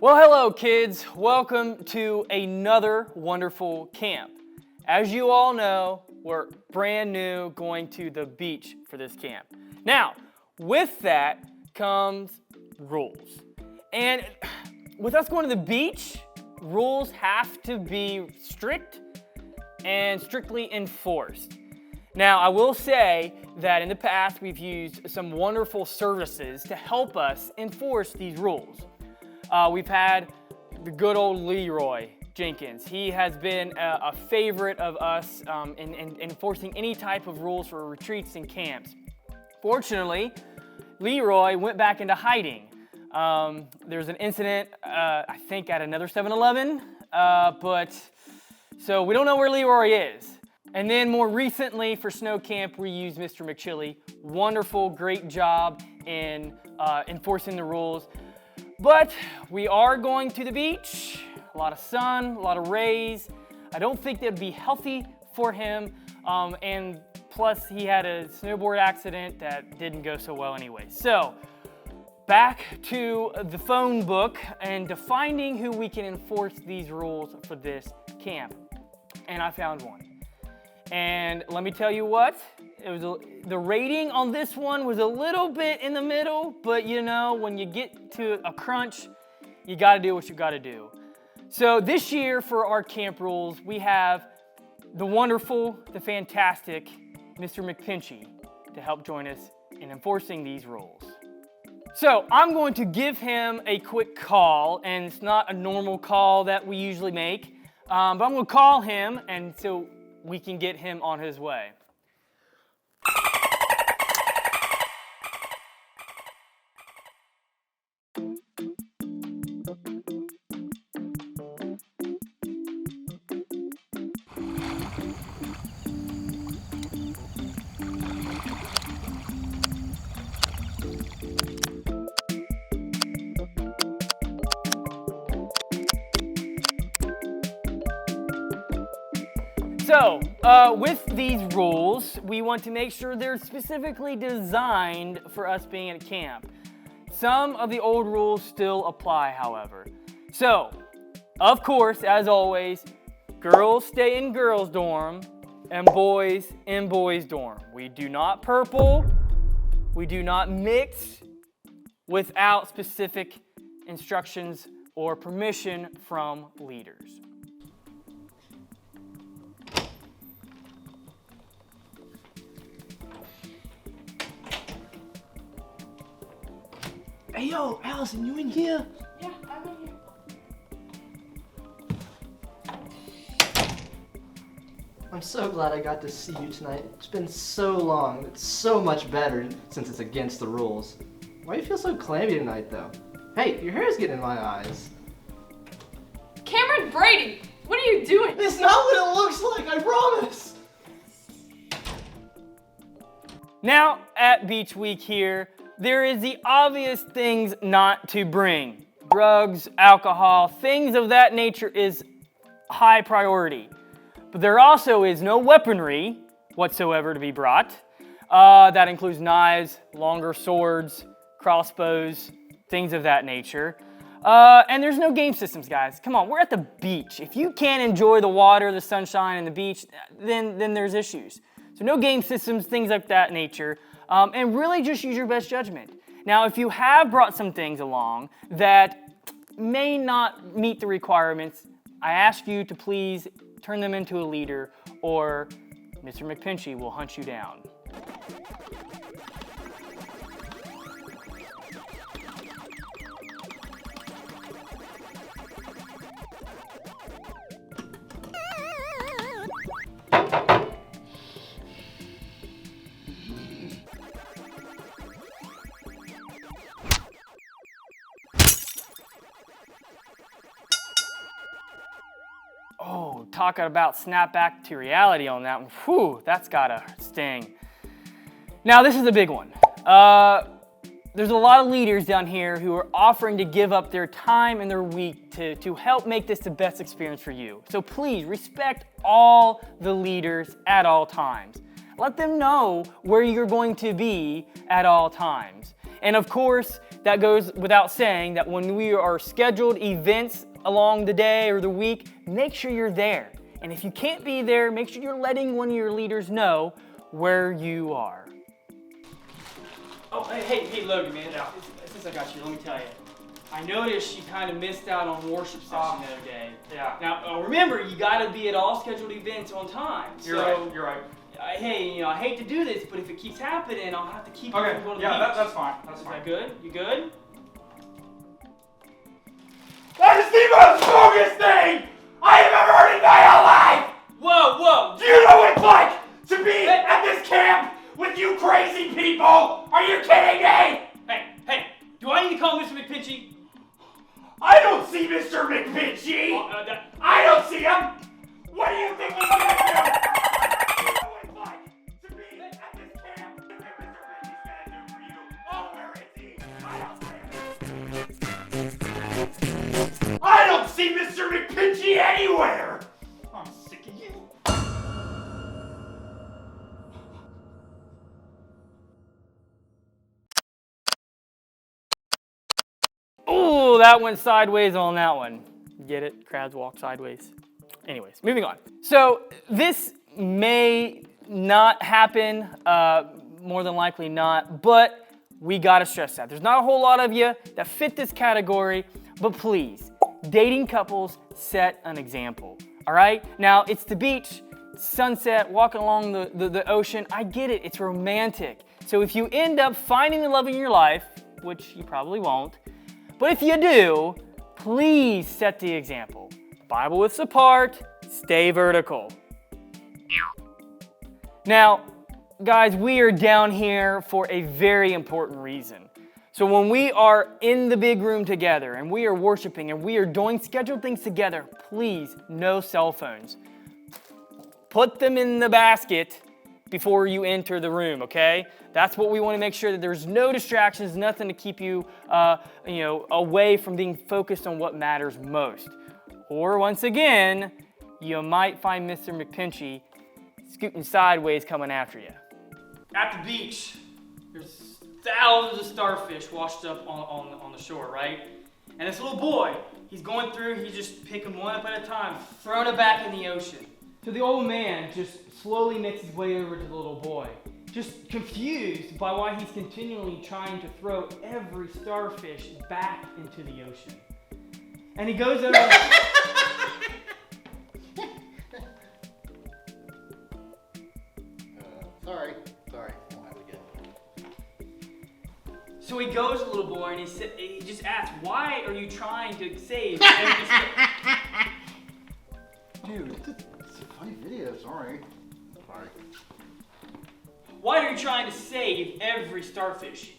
Well, hello kids. Welcome to another wonderful camp. As you all know, we're brand new going to the beach for this camp. Now, with that comes rules. And with us going to the beach, rules have to be strict and strictly enforced. Now, I will say that in the past, we've used some wonderful services to help us enforce these rules. We've had the good old Leroy Jenkins. He has been a favorite of us in enforcing any type of rules for retreats and camps. Fortunately, Leroy went back into hiding. There's an incident, I think, at another 7-Eleven, so we don't know where Leroy is. And then more recently for snow camp, we used Mr. McChilly. Wonderful, great job in enforcing the rules. But we are going to the beach, a lot of sun, a lot of rays. I don't think that'd be healthy for him. And plus he had a snowboard accident that didn't go so well anyway. So back to the phone book and defining who we can enforce these rules for this camp. And I found one. And let me tell you what, the rating on this one was a little bit in the middle, but you know, when you get to a crunch, you gotta do what you gotta do. So this year for our camp rules, we have the wonderful, the fantastic Mr. McPinchy to help join us in enforcing these rules. So I'm going to give him a quick call, and it's not a normal call that we usually make, but I'm gonna call him, and so we can get him on his way. So, with these rules, we want to make sure they're specifically designed for us being at camp. Some of the old rules still apply, however. So, of course, as always, girls stay in girls' dorm and boys in boys' dorm. We do not purple, we do not mix without specific instructions or permission from leaders. Hey yo, Allison, you in here? Yeah, I'm in here. I'm so glad I got to see you tonight. It's been so long. It's so much better since it's against the rules. Why do you feel so clammy tonight though? Hey, your hair's getting in my eyes. Cameron Brady, what are you doing? It's not what it looks like, I promise! Now, at Beach Week here, there is the obvious things not to bring. Drugs, alcohol, things of that nature is high priority. But there also is no weaponry whatsoever to be brought. That includes knives, longer swords, crossbows, things of that nature. And there's no game systems, guys. Come on, we're at the beach. If you can't enjoy the water, the sunshine, and the beach, then there's issues. So no game systems, things like that nature. And really just use your best judgment. Now, if you have brought some things along that may not meet the requirements, I ask you to please turn them into a leader or Mr. McPinchy will hunt you down. Oh, talking about snap back to reality on that one. Whew, that's gotta sting. Now, this is a big one. There's a lot of leaders down here who are offering to give up their time and their week to help make this the best experience for you. So please respect all the leaders at all times. Let them know where you're going to be at all times. And of course, that goes without saying that when we are scheduled events along the day or the week, make sure you're there. And if you can't be there, make sure you're letting one of your leaders know where you are. Oh, hey, Logan, man. Now, since I got you, let me tell you. I noticed you kind of missed out on worship session the other day. Yeah. Now, remember, you got to be at all scheduled events on time. You're right. Hey, I hate to do this, but if it keeps happening, I'll have to keep you Okay, from going to the yeah, beach. that's fine. Is that good? You good? That is the most bogus thing I have ever heard in my whole life! Whoa! Do you know what it's like to be at this camp with you crazy people? Are you kidding me? Hey, do I need to call Mr. McPinchy? I don't see Mr. McPinchy! I don't see him! What do you think he's gonna do? Do you know what it's like to be at this camp? What do you think Mr. Pinchy's gonna do for you? Oh, where is he? I don't see Mr. McPinchy anywhere! I'm sick of you. Ooh, that went sideways on that one. Get it? Crabs walk sideways. Anyways, moving on. So this may not happen, more than likely not, but we gotta stress that. There's not a whole lot of you that fit this category, but please, dating couples, set an example, all right? Now, it's the beach, sunset, walking along the ocean. I get it, it's romantic. So if you end up finding the love in your life, which you probably won't, but if you do, please set the example. Bible widths apart, stay vertical. Now, guys, we are down here for a very important reason. So when we are in the big room together and we are worshiping and we are doing scheduled things together, please, no cell phones. Put them in the basket before you enter the room, okay? That's what we want to make sure, that there's no distractions, nothing to keep you, away from being focused on what matters most. Or once again, you might find Mr. McPinchy scooting sideways coming after you. At the beach, there's thousands of starfish washed up on the shore, right? And this little boy, he's going through, he's just picking one up at a time, throwing it back in the ocean. So the old man just slowly makes his way over to the little boy, just confused by why he's continually trying to throw every starfish back into the ocean. And he goes over... Sorry, won't have it again. So he goes to the little boy and he just asks, why are you trying to save every Dude, it's a funny video, sorry. Why are you trying to save every starfish?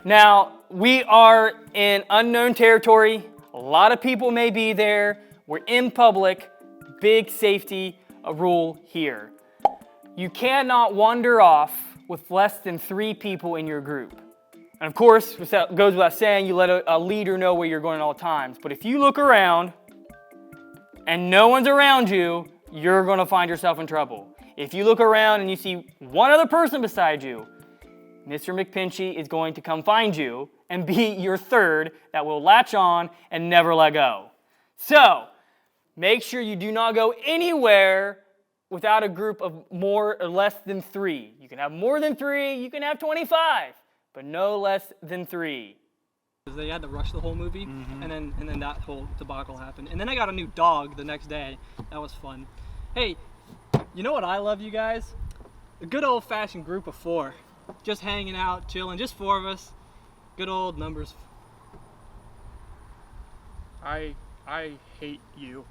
Now, we are in unknown territory. A lot of people may be there. We're in public. Big safety rule here. You cannot wander off with less than 3 people in your group. And of course, it goes without saying, you let a leader know where you're going at all times. But if you look around and no one's around you, you're going to find yourself in trouble. If you look around and you see one other person beside you, Mr. McPinchy is going to come find you and be your third that will latch on and never let go. So, make sure you do not go anywhere without a group of more or less than 3. You can have more than 3, you can have 25, but no less than 3. They had to rush the whole movie, and then that whole debacle happened. And then I got a new dog the next day. That was fun. Hey, you know what I love, you guys? A good old-fashioned group of 4. Just hanging out, chilling, just 4 of us. Good old numbers. I hate you.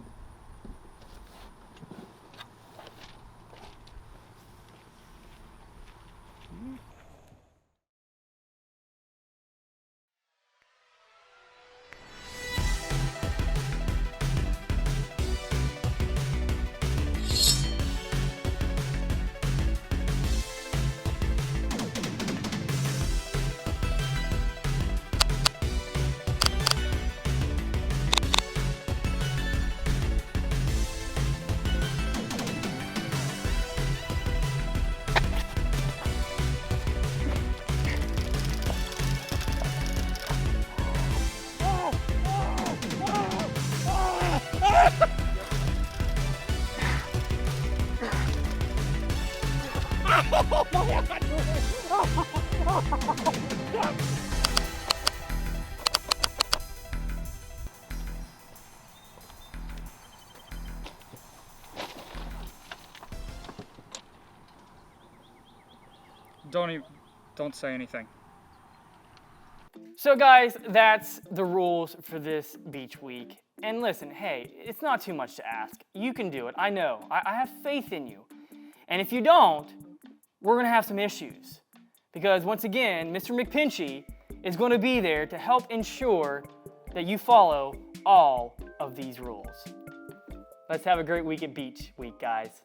don't say anything. So guys, that's the rules for this beach week. And listen, hey, it's not too much to ask. You can do it, I know. I have faith in you. And if you don't, we're gonna have some issues. Because once again, Mr. McPinchy is gonna be there to help ensure that you follow all of these rules. Let's have a great week at Beach Week, guys.